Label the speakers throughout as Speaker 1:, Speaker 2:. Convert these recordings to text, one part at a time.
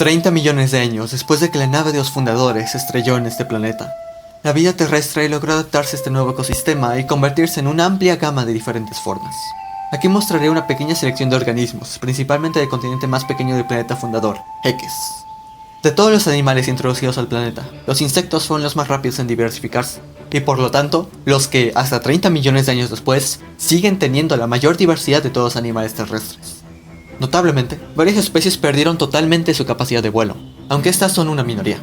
Speaker 1: 30 millones de años después de que la nave de los fundadores se estrelló en este planeta, la vida terrestre logró adaptarse a este nuevo ecosistema y convertirse en una amplia gama de diferentes formas. Aquí mostraré una pequeña selección de organismos, principalmente del continente más pequeño del planeta fundador, Heques. De todos los animales introducidos al planeta, los insectos fueron los más rápidos en diversificarse, y por lo tanto, los que, hasta 30 millones de años después, siguen teniendo la mayor diversidad de todos los animales terrestres. Notablemente, varias especies perdieron totalmente su capacidad de vuelo, aunque estas son una minoría.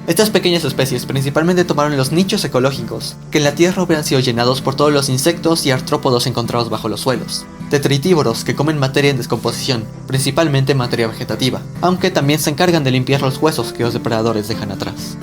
Speaker 1: Estas pequeñas especies principalmente tomaron los nichos ecológicos que en la Tierra hubieran sido llenados por todos los insectos y artrópodos encontrados bajo los suelos, detritívoros que comen materia en descomposición, principalmente materia vegetativa, aunque también se encargan de limpiar los huesos que los depredadores dejan atrás.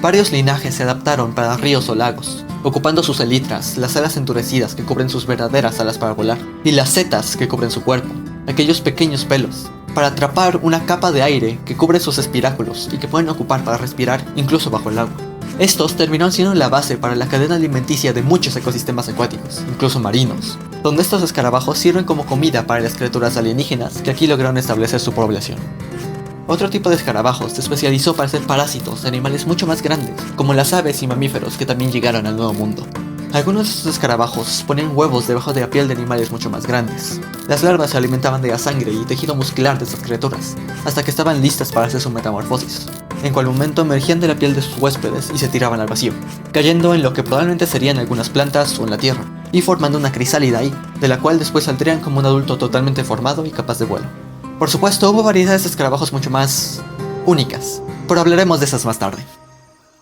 Speaker 1: Varios linajes se adaptaron para ríos o lagos, ocupando sus elitras, las alas endurecidas que cubren sus verdaderas alas para volar, y las setas que cubren su cuerpo, aquellos pequeños pelos, para atrapar una capa de aire que cubre sus espiráculos y que pueden ocupar para respirar incluso bajo el agua. Estos terminaron siendo la base para la cadena alimenticia de muchos ecosistemas acuáticos, incluso marinos, donde estos escarabajos sirven como comida para las criaturas alienígenas que aquí lograron establecer su población. Otro tipo de escarabajos se especializó para ser parásitos de animales mucho más grandes, como las aves y mamíferos que también llegaron al Nuevo Mundo. Algunos de estos escarabajos ponían huevos debajo de la piel de animales mucho más grandes. Las larvas se alimentaban de la sangre y tejido muscular de estas criaturas, hasta que estaban listas para hacer su metamorfosis, en cual momento emergían de la piel de sus huéspedes y se tiraban al vacío, cayendo en lo que probablemente serían algunas plantas o en la tierra, y formando una crisálida ahí, de la cual después saldrían como un adulto totalmente formado y capaz de vuelo. Por supuesto, hubo variedades de escarabajos mucho más únicas, pero hablaremos de esas más tarde.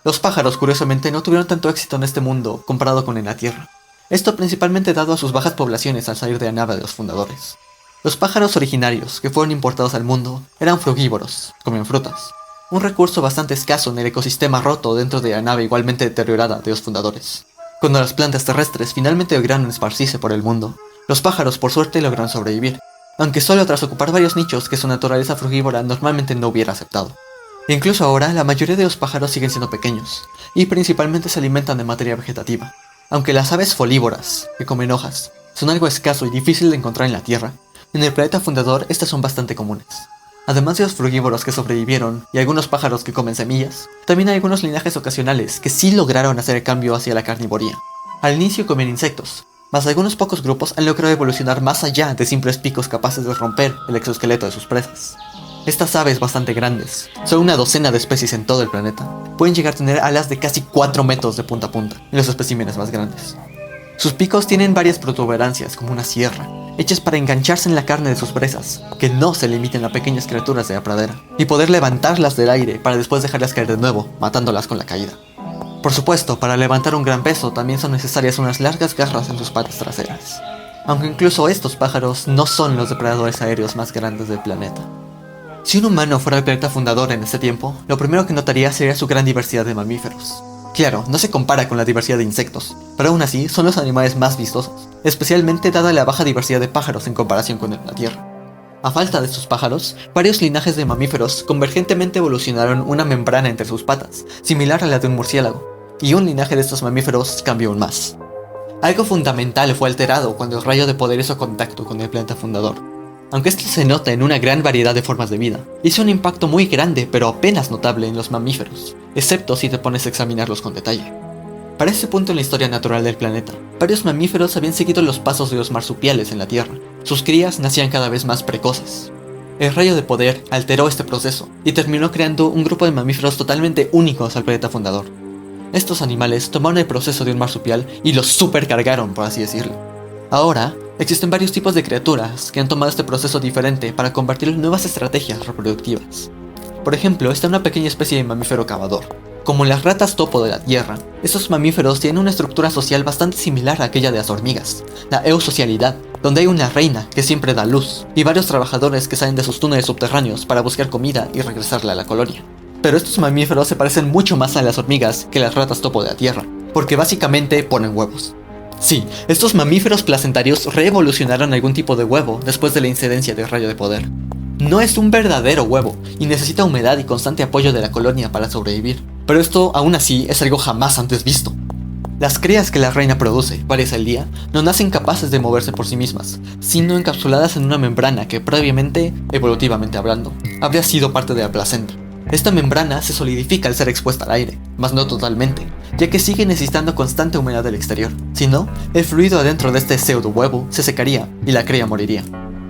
Speaker 1: Los pájaros, curiosamente, no tuvieron tanto éxito en este mundo comparado con en la Tierra. Esto principalmente dado a sus bajas poblaciones al salir de la nave de los fundadores. Los pájaros originarios, que fueron importados al mundo, eran frugívoros, comían frutas, un recurso bastante escaso en el ecosistema roto dentro de la nave igualmente deteriorada de los fundadores. Cuando las plantas terrestres finalmente lograron esparcirse por el mundo, los pájaros por suerte lograron sobrevivir, aunque solo tras ocupar varios nichos que su naturaleza frugívora normalmente no hubiera aceptado. Incluso ahora, la mayoría de los pájaros siguen siendo pequeños, y principalmente se alimentan de materia vegetativa. Aunque las aves folívoras, que comen hojas, son algo escaso y difícil de encontrar en la Tierra, en el planeta fundador estas son bastante comunes. Además de los frugívoros que sobrevivieron, y algunos pájaros que comen semillas, también hay algunos linajes ocasionales que sí lograron hacer el cambio hacia la carnivoría. Al inicio comían insectos, mas algunos pocos grupos han logrado evolucionar más allá de simples picos capaces de romper el exoesqueleto de sus presas. Estas aves bastante grandes, son una docena de especies en todo el planeta, pueden llegar a tener alas de casi 4 metros de punta a punta, en los especímenes más grandes. Sus picos tienen varias protuberancias como una sierra, hechas para engancharse en la carne de sus presas, que no se limiten a pequeñas criaturas de la pradera, y poder levantarlas del aire para después dejarlas caer de nuevo, matándolas con la caída. Por supuesto, para levantar un gran peso también son necesarias unas largas garras en sus patas traseras, aunque incluso estos pájaros no son los depredadores aéreos más grandes del planeta. Si un humano fuera el planeta fundador en este tiempo, lo primero que notaría sería su gran diversidad de mamíferos. Claro, no se compara con la diversidad de insectos, pero aún así son los animales más vistosos, especialmente dada la baja diversidad de pájaros en comparación con la Tierra. A falta de estos pájaros, varios linajes de mamíferos convergentemente evolucionaron una membrana entre sus patas, similar a la de un murciélago, y un linaje de estos mamíferos cambió aún más. Algo fundamental fue alterado cuando el rayo de poder hizo contacto con el planeta fundador. Aunque esto se nota en una gran variedad de formas de vida, hizo un impacto muy grande pero apenas notable en los mamíferos, excepto si te pones a examinarlos con detalle. Para ese punto en la historia natural del planeta, varios mamíferos habían seguido los pasos de los marsupiales en la Tierra. Sus crías nacían cada vez más precoces. El rayo de poder alteró este proceso y terminó creando un grupo de mamíferos totalmente únicos al planeta fundador. Estos animales tomaron el proceso de un marsupial y lo supercargaron, por así decirlo. Ahora, existen varios tipos de criaturas que han tomado este proceso diferente para convertirlo en nuevas estrategias reproductivas. Por ejemplo, está una pequeña especie de mamífero cavador. Como las ratas topo de la Tierra, estos mamíferos tienen una estructura social bastante similar a aquella de las hormigas, la eusocialidad, donde hay una reina que siempre da luz, y varios trabajadores que salen de sus túneles subterráneos para buscar comida y regresarla a la colonia. Pero estos mamíferos se parecen mucho más a las hormigas que las ratas topo de la Tierra, porque básicamente ponen huevos. Sí, estos mamíferos placentarios reevolucionaron algún tipo de huevo después de la incidencia del rayo de poder. No es un verdadero huevo, y necesita humedad y constante apoyo de la colonia para sobrevivir, pero esto aún así es algo jamás antes visto. Las crías que la reina produce, varias al día, no nacen capaces de moverse por sí mismas, sino encapsuladas en una membrana que previamente, evolutivamente hablando, habría sido parte de la placenta. Esta membrana se solidifica al ser expuesta al aire, mas no totalmente, ya que sigue necesitando constante humedad del exterior. Si no, el fluido adentro de este pseudo huevo se secaría y la cría moriría.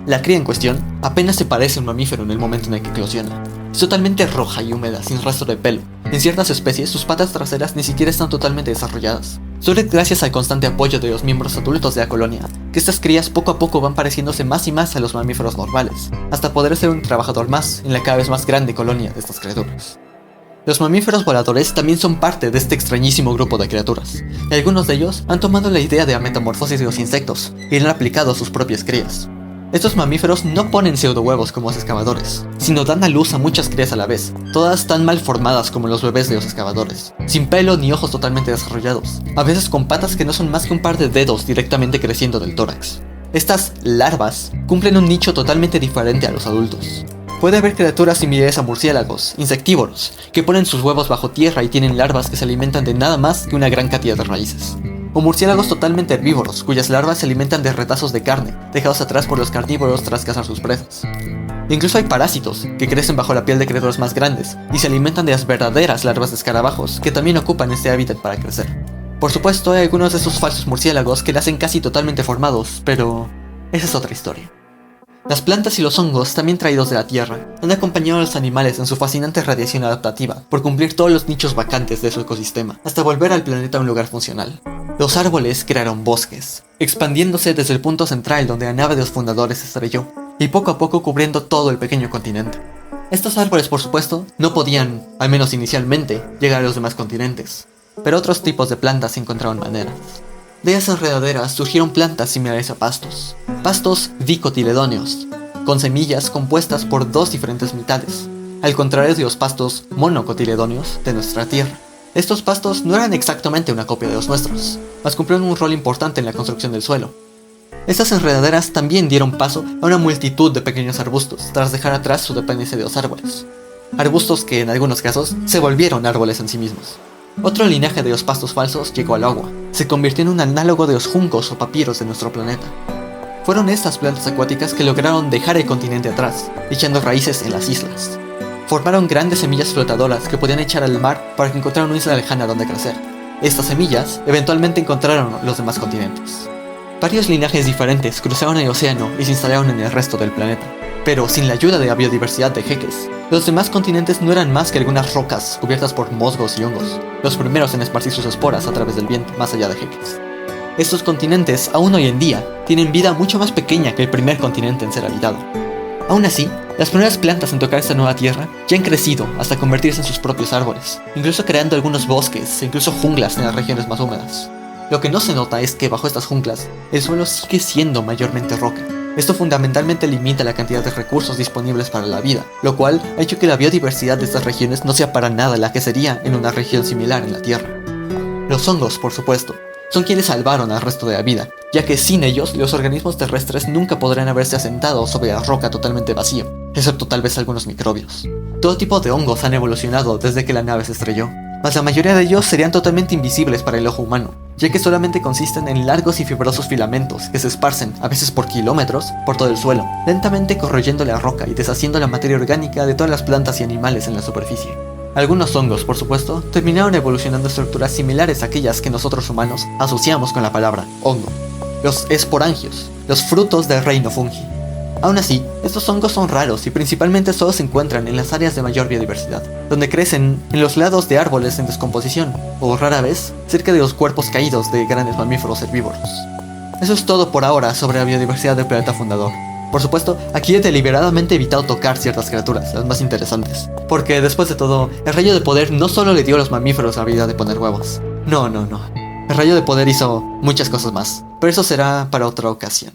Speaker 1: La cría en cuestión apenas se parece a un mamífero en el momento en el que eclosiona. Es totalmente roja y húmeda, sin rastro de pelo. En ciertas especies, sus patas traseras ni siquiera están totalmente desarrolladas. Solo gracias al constante apoyo de los miembros adultos de la colonia, que estas crías poco a poco van pareciéndose más y más a los mamíferos normales, hasta poder ser un trabajador más en la cada vez más grande colonia de estas criaturas. Los mamíferos voladores también son parte de este extrañísimo grupo de criaturas, y algunos de ellos han tomado la idea de la metamorfosis de los insectos y la han aplicado a sus propias crías. Estos mamíferos no ponen pseudo huevos como los excavadores, sino dan a luz a muchas crías a la vez, todas tan mal formadas como los bebés de los excavadores, sin pelo ni ojos totalmente desarrollados, a veces con patas que no son más que un par de dedos directamente creciendo del tórax. Estas larvas cumplen un nicho totalmente diferente a los adultos. Puede haber criaturas similares a murciélagos, insectívoros, que ponen sus huevos bajo tierra y tienen larvas que se alimentan de nada más que una gran cantidad de raíces. O murciélagos totalmente herbívoros, cuyas larvas se alimentan de retazos de carne, dejados atrás por los carnívoros tras cazar sus presas. Incluso hay parásitos, que crecen bajo la piel de criaturas más grandes, y se alimentan de las verdaderas larvas de escarabajos, que también ocupan este hábitat para crecer. Por supuesto, hay algunos de esos falsos murciélagos que nacen casi totalmente formados, pero esa es otra historia. Las plantas y los hongos, también traídos de la tierra, han acompañado a los animales en su fascinante radiación adaptativa por cumplir todos los nichos vacantes de su ecosistema, hasta volver al planeta un lugar funcional. Los árboles crearon bosques, expandiéndose desde el punto central donde la nave de los fundadores se estrelló, y poco a poco cubriendo todo el pequeño continente. Estos árboles, por supuesto, no podían, al menos inicialmente, llegar a los demás continentes, pero otros tipos de plantas encontraron maneras. De esas enredaderas surgieron plantas similares a pastos dicotiledóneos, con semillas compuestas por dos diferentes mitades, al contrario de los pastos monocotiledóneos de nuestra tierra. Estos pastos no eran exactamente una copia de los nuestros, mas cumplieron un rol importante en la construcción del suelo. Estas enredaderas también dieron paso a una multitud de pequeños arbustos, tras dejar atrás su dependencia de los árboles. Arbustos que, en algunos casos, se volvieron árboles en sí mismos. Otro linaje de los pastos falsos llegó al agua, se convirtió en un análogo de los juncos o papiros de nuestro planeta. Fueron estas plantas acuáticas que lograron dejar el continente atrás, echando raíces en las islas. Formaron grandes semillas flotadoras que podían echar al mar para que encontraran una isla lejana donde crecer. Estas semillas eventualmente encontraron los demás continentes. Varios linajes diferentes cruzaron el océano y se instalaron en el resto del planeta. Pero sin la ayuda de la biodiversidad de Jeques, los demás continentes no eran más que algunas rocas cubiertas por musgos y hongos, los primeros en esparcir sus esporas a través del viento más allá de Jeques. Estos continentes, aún hoy en día, tienen vida mucho más pequeña que el primer continente en ser habitado. Aún así, las primeras plantas en tocar esta nueva tierra ya han crecido hasta convertirse en sus propios árboles, incluso creando algunos bosques e incluso junglas en las regiones más húmedas. Lo que no se nota es que bajo estas junglas, el suelo sigue siendo mayormente roca. Esto fundamentalmente limita la cantidad de recursos disponibles para la vida, lo cual ha hecho que la biodiversidad de estas regiones no sea para nada la que sería en una región similar en la Tierra. Los hongos, por supuesto, son quienes salvaron al resto de la vida, ya que sin ellos los organismos terrestres nunca podrían haberse asentado sobre la roca totalmente vacía, excepto tal vez algunos microbios. Todo tipo de hongos han evolucionado desde que la nave se estrelló, mas la mayoría de ellos serían totalmente invisibles para el ojo humano, ya que solamente consisten en largos y fibrosos filamentos que se esparcen, a veces por kilómetros, por todo el suelo, lentamente corroyendo la roca y deshaciendo la materia orgánica de todas las plantas y animales en la superficie. Algunos hongos, por supuesto, terminaron evolucionando estructuras similares a aquellas que nosotros humanos asociamos con la palabra hongo, los esporangios, los frutos del reino fungi. Aún así, estos hongos son raros y principalmente solo se encuentran en las áreas de mayor biodiversidad, donde crecen en los lados de árboles en descomposición, o rara vez, cerca de los cuerpos caídos de grandes mamíferos herbívoros. Eso es todo por ahora sobre la biodiversidad del planeta fundador. Por supuesto, aquí he deliberadamente evitado tocar ciertas criaturas, las más interesantes, porque después de todo, el rayo de poder no solo le dio a los mamíferos la habilidad de poner huevos. No. El rayo de poder hizo muchas cosas más, pero eso será para otra ocasión.